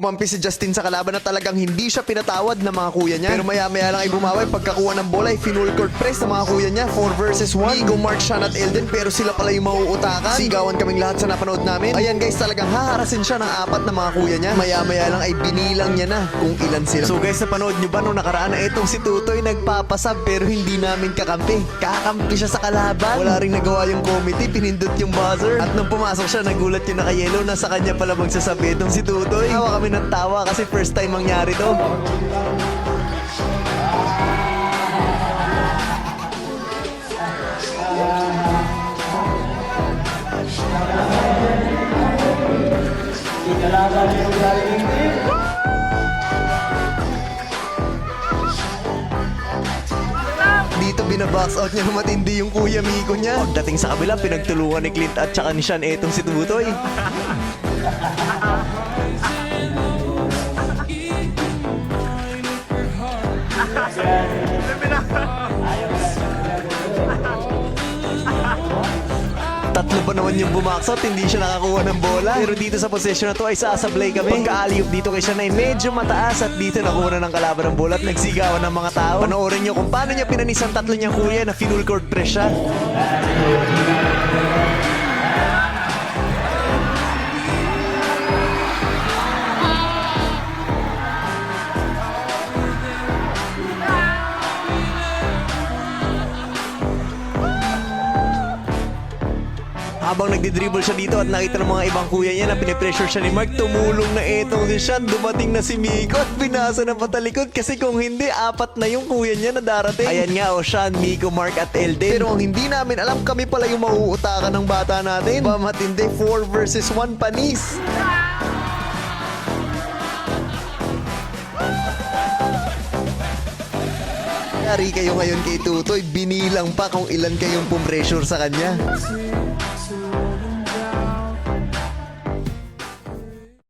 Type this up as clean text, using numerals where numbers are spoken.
Umampi si Justin sa kalaban na talagang hindi siya pinatawad ng mga kuya niya. Pero maya-maya lang ay bumawi. Pagkakuha ng bola ay full court press ng mga kuya niya. 4 versus 1. Migo, Mark, Sean at Elden. Pero sila pala yung mauutakan. Sigawan kaming lahat sa napanood namin. Ayan guys, talagang haharasin siya ng 4 na mga kuya niya. Maya-maya lang ay binilang niya na kung ilan sila. So guys, napanood nyo ba nung nakaraan na itong si Tutoy nagpapasab pero hindi namin kakampi. Kakampi siya sa kalaban. Wala ring nagawa yung committee. Pinindot yung buzzer. At nung pumasok siya, nagulat yung naka-yellow na sa kanya pala magsasabi itong si Tutoy. Tawa kami ng tawa kasi first time mangyari to. Dito binabox out niya na matindi yung kuya Miko niya. Pagdating sa kabila, pinagtulungan ni Clint at saka ni Sean etong si Tutoy. Tatlo pa naman yung bumaksot, hindi siya nakakuha ng bola. Pero dito sa possession na to ay sasablay kami. Pagka-alley-oop dito kay Sean ay medyo mataas at dito nakuha na ng kalaban ng bola at nagsigawan ng mga tao. Panoorin nyo kung paano niya pinanisan tatlo niyang kuya na full court press siya. Habang nagdi-dribble siya dito at nakita ng mga ibang kuya niya na pinipressure siya ni Mark, tumulong na etong si Sean. Dumating na si Miko at binasa na patalikod kasi kung hindi, 4 na yung kuya niya na darating. Ayan nga o, Sean, Miko, Mark at Elden. Pero ang hindi namin alam, kami pala yung mauutakan ng bata natin. Ba matindi, 4 versus 1 panis. Yari kayo ngayon kay Tutoy, binilang pa kung ilan kayong pumpressure sa kanya.